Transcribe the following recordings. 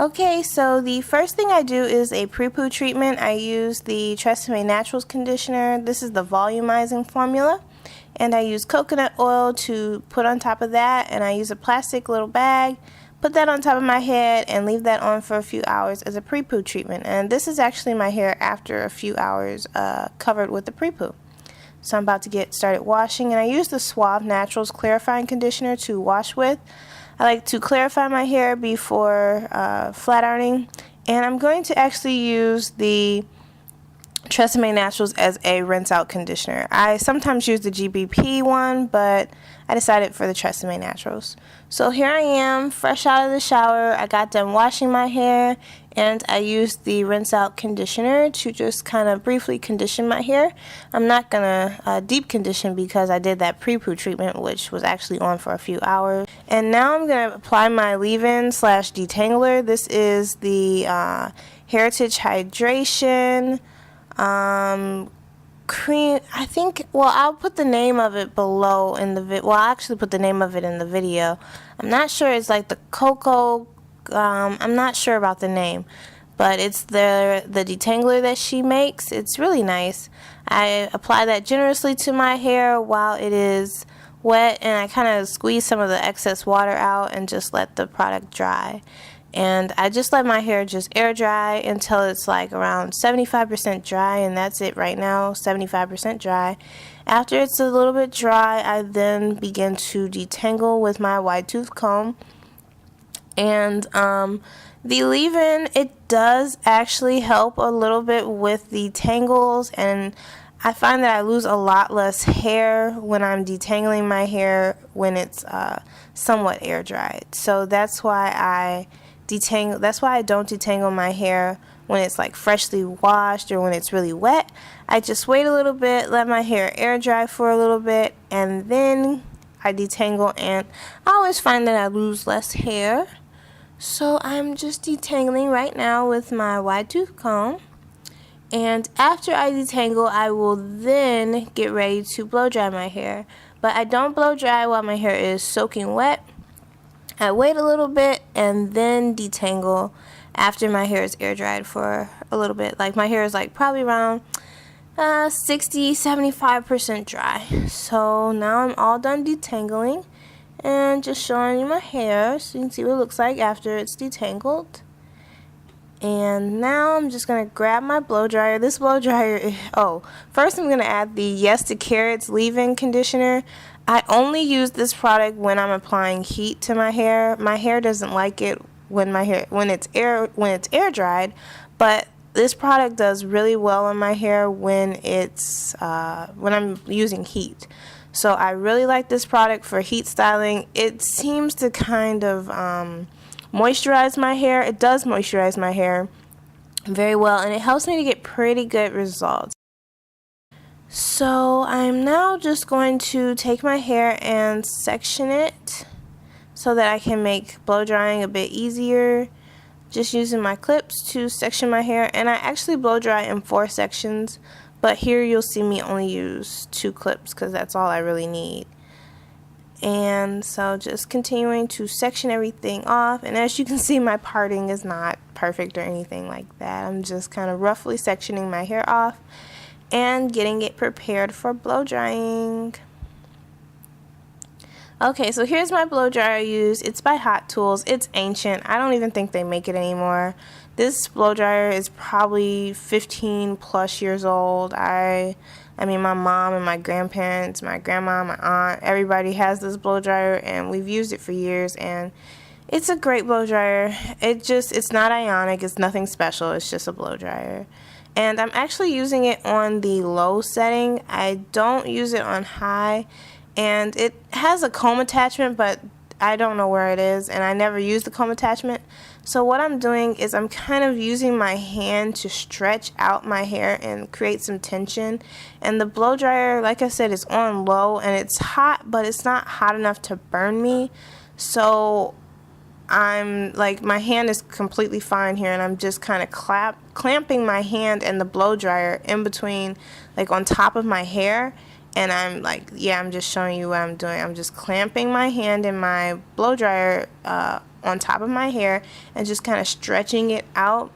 Okay, so the first thing I do is a pre-poo treatment. I use the Texlaxed Naturals conditioner. This is the volumizing formula. And I use coconut oil to put on top of that, and I use a plastic little bag, put that on top of my head and leave that on for a few hours as a pre-poo treatment. And this is actually my hair after a few hours covered with the pre-poo. So I'm about to get started washing, and I use the Suave Naturals clarifying conditioner to wash with. I like to clarify my hair before flat ironing, and I'm going to actually use the Texlaxed Naturals as a rinse out conditioner. I sometimes use the GBP one, but I decided for the Texlaxed Naturals. So here I am, fresh out of the shower. I got done washing my hair, and I used the rinse out conditioner to just kind of briefly condition my hair. I'm not gonna deep condition because I did that pre-poo treatment, which was actually on for a few hours. And now I'm gonna apply my leave-in slash detangler. This is the Heritage Hydration cream, I think. Well, I'll put the name of it below in the I'll actually put the name of it in the video. I'm not sure. It's like the cocoa, I'm not sure about the name, but it's the detangler that she makes. It's really nice. I apply that generously to my hair while it is wet, and I kind of squeeze some of the excess water out and just let the product dry. And I just let my hair just air dry until it's like around 75% dry, and that's it right now, 75% dry. After it's a little bit dry, I then begin to detangle with my wide tooth comb. And the leave-in, it does actually help a little bit with the tangles, and I find that I lose a lot less hair when I'm detangling my hair when it's somewhat air dried. So that's why I don't detangle my hair when it's like freshly washed or when it's really wet. I just wait a little bit, let my hair air dry for a little bit, and then I detangle, and I always find that I lose less hair. So I'm just detangling right now with my wide tooth comb. And after I detangle, I will then get ready to blow dry my hair. But I don't blow dry while my hair is soaking wet. I wait a little bit and then detangle after my hair is air dried for a little bit. Like my hair is like probably around 60-75% dry. So now I'm all done detangling and just showing you my hair so you can see what it looks like after it's detangled. And now I'm just going to grab my blow dryer. This blow dryer, first I'm going to add the Yes to Carrots leave-in conditioner. I only use this product when I'm applying heat to my hair. My hair doesn't like it when it's air dried, but this product does really well on my hair when I'm using heat. So I really like this product for heat styling. It seems to kind of moisturize my hair. It does moisturize my hair very well, and it helps me to get pretty good results. So I'm now just going to take my hair and section it so that I can make blow drying a bit easier. Just using my clips to section my hair, and I actually blow dry in 4 sections, but here you'll see me only use 2 clips because that's all I really need. And so just continuing to section everything off, and as you can see, my parting is not perfect or anything like that. I'm just kind of roughly sectioning my hair off and getting it prepared for blow drying. Okay, so here's my blow dryer I use. It's by Hot Tools. It's ancient. I don't even think they make it anymore. This blow dryer is probably 15 plus years old. I mean, my mom and my grandparents, my grandma, my aunt, everybody has this blow dryer, and we've used it for years, and it's a great blow dryer. It's not ionic. It's nothing special. It's just a blow dryer. And I'm actually using it on the low setting. I don't use it on high, and it has a comb attachment, but I don't know where it is, and I never use the comb attachment. So what I'm doing is I'm kind of using my hand to stretch out my hair and create some tension. And the blow dryer, like I said, is on low, and it's hot, but it's not hot enough to burn me. So I'm like, my hand is completely fine here, and I'm just kind of clamping my hand and the blow dryer in between, like on top of my hair. And I'm like, yeah, I'm just showing you what I'm doing. I'm just clamping my hand and my blow dryer on top of my hair and just kind of stretching it out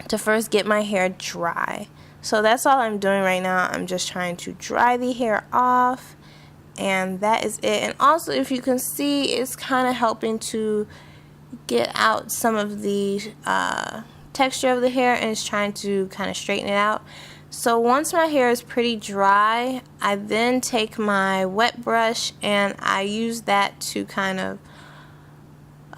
to first get my hair dry. So that's all I'm doing right now. I'm just trying to dry the hair off, and that is it. And also, if you can see, it's kind of helping to get out some of the texture of the hair, and it's trying to kind of straighten it out. So once my hair is pretty dry, I then take my wet brush and I use that to kind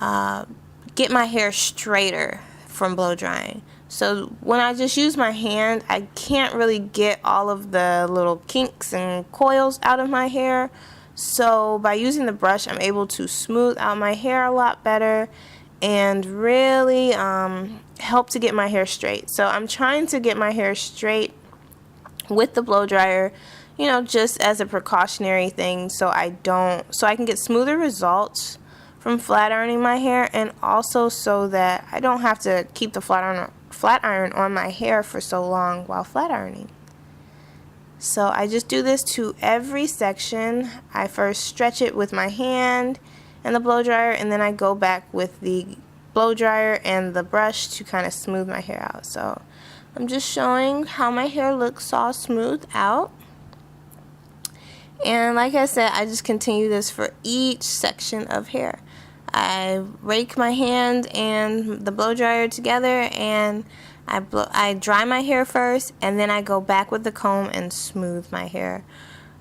of get my hair straighter from blow drying. So when I just use my hand, I can't really get all of the little kinks and coils out of my hair. So by using the brush, I'm able to smooth out my hair a lot better and really help to get my hair straight. So I'm trying to get my hair straight with the blow dryer, you know, just as a precautionary thing, so I can get smoother results from flat ironing my hair, and also so that I don't have to keep the flat iron on my hair for so long while flat ironing. So I just do this to every section. I first stretch it with my hand and the blow dryer, and then I go back with the blow dryer and the brush to kind of smooth my hair out. So I'm just showing how my hair looks all smooth out. And like I said, I just continue this for each section of hair. I rake my hand and the blow dryer together, and I dry my hair first, and then I go back with the comb and smooth my hair.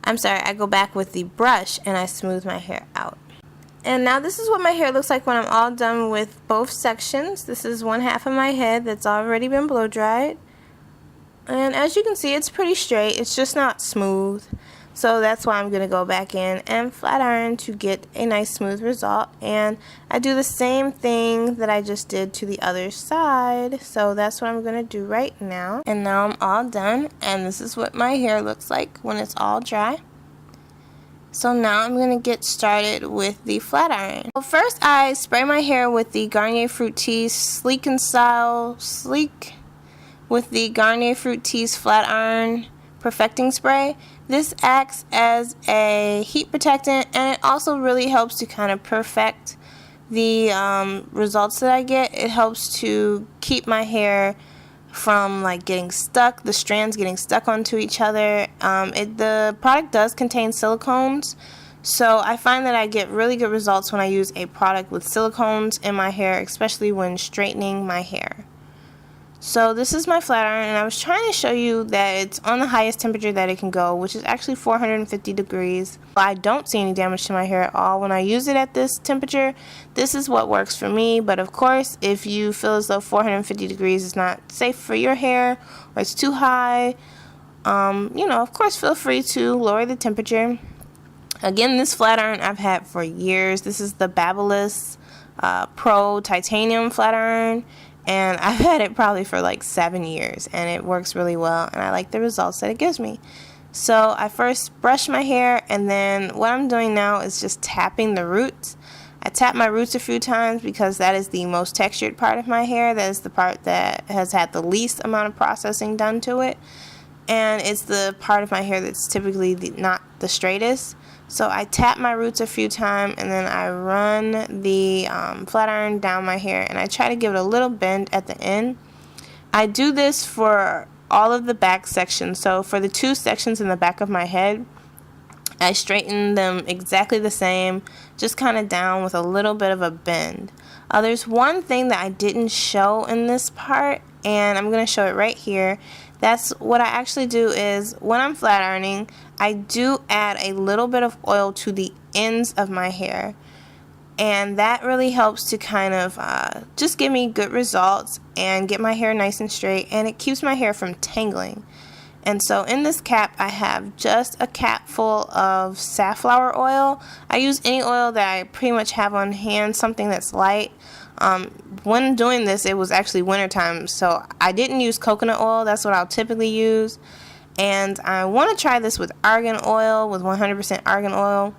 I go back with the brush and I smooth my hair out. And now this is what my hair looks like when I'm all done with both sections. This is one half of my head that's already been blow dried. And as you can see, it's pretty straight. It's just not smooth. So that's why I'm going to go back in and flat iron to get a nice smooth result. And I do the same thing that I just did to the other side. So that's what I'm going to do right now. And now I'm all done. And this is what my hair looks like when it's all dry. So now I'm going to get started with the flat iron. Well, first I spray my hair with the Garnier Fructis Sleek and Style Sleek with the Garnier Fructis Flat Iron Perfecting Spray. This acts as a heat protectant, and it also really helps to kind of perfect the results that I get. It helps to keep my hair from like getting stuck, the strands getting stuck onto each other. The product does contain silicones, so I find that I get really good results when I use a product with silicones in my hair, especially when straightening my hair. So this is my flat iron, and I was trying to show you that it's on the highest temperature that it can go, which is actually 450 degrees. I don't see any damage to my hair at all when I use it at this temperature. This is what works for me, but of course, if you feel as though 450 degrees is not safe for your hair or it's too high, you know, of course, feel free to lower the temperature. Again, this flat iron I've had for years. This is the Babyliss Pro Titanium flat iron. And I've had it probably for like 7 years, and it works really well, and I like the results that it gives me. So I first brush my hair, and then what I'm doing now is just tapping the roots. I tap my roots a few times because that is the most textured part of my hair. That is the part that has had the least amount of processing done to it, and it's the part of my hair that's typically not the straightest. So I tap my roots a few times, and then I run the flat iron down my hair, and I try to give it a little bend at the end. I do this for all of the back sections. So for the 2 sections in the back of my head, I straighten them exactly the same, just kind of down with a little bit of a bend. There's one thing that I didn't show in this part, and I'm going to show it right here. That's what I actually do is when I'm flat ironing, I do add a little bit of oil to the ends of my hair, and that really helps to kind of just give me good results and get my hair nice and straight, and it keeps my hair from tangling. And so in this cap, I have just a cap full of safflower oil. I use any oil that I pretty much have on hand, something that's light. When doing this, it was actually wintertime, so I didn't use coconut oil. That's what I'll typically use. And I want to try this with argan oil, with 100% argan oil.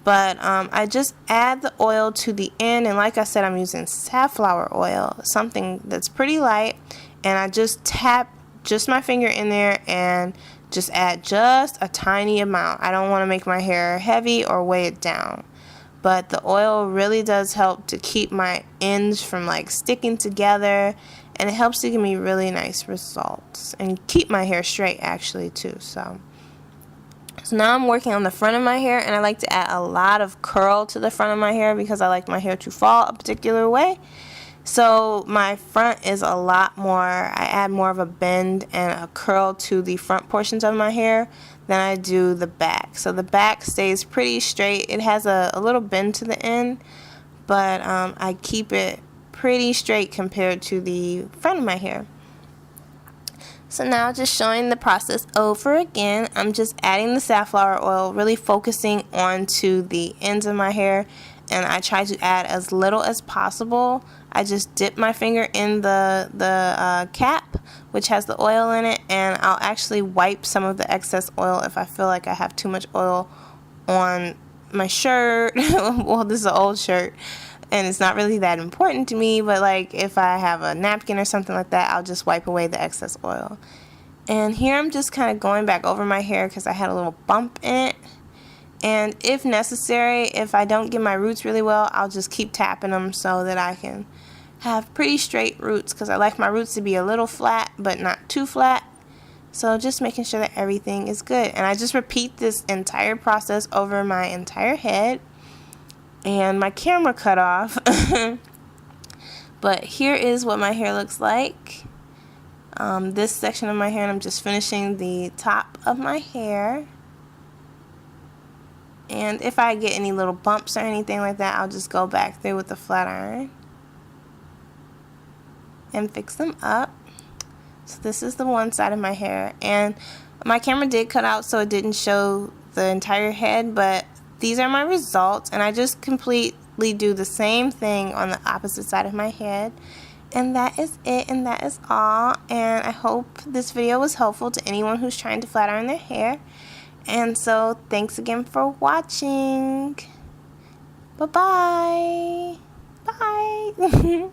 But I just add the oil to the end, and like I said, I'm using safflower oil, something that's pretty light. And I just tap just my finger in there and just add just a tiny amount. I don't want to make my hair heavy or weigh it down. but the oil really does help to keep my ends from like sticking together, and it helps to give me really nice results and keep my hair straight actually too. So now I'm working on the front of my hair, and I like to add a lot of curl to the front of my hair because I like my hair to fall a particular way. So my front is a lot more, I add more of a bend and a curl to the front portions of my hair than I do the back. So the back stays pretty straight. It has a little bend to the end, but I keep it pretty straight compared to the front of my hair. So now just showing the process over again, I'm just adding the safflower oil, really focusing onto the ends of my hair, and I try to add as little as possible. I just dip my finger in the cap, which has the oil in it, and I'll actually wipe some of the excess oil if I feel like I have too much oil on my shirt. Well, this is an old shirt, and it's not really that important to me, but like if I have a napkin or something like that, I'll just wipe away the excess oil. And here I'm just kind of going back over my hair because I had a little bump in it. And if necessary, if I don't get my roots really well, I'll just keep tapping them so that I can have pretty straight roots, because I like my roots to be a little flat but not too flat. So just making sure that everything is good. And I just repeat this entire process over my entire head. And my camera cut off. But here is what my hair looks like. This section of my hair, and I'm just finishing the top of my hair. And if I get any little bumps or anything like that, I'll just go back through with the flat iron and fix them up. So this is the one side of my hair, and my camera did cut out so it didn't show the entire head, but these are my results, and I just completely do the same thing on the opposite side of my head. And that is it, and that is all. And I hope this video was helpful to anyone who's trying to flat iron their hair. And so thanks again for watching. Bye-bye. Bye.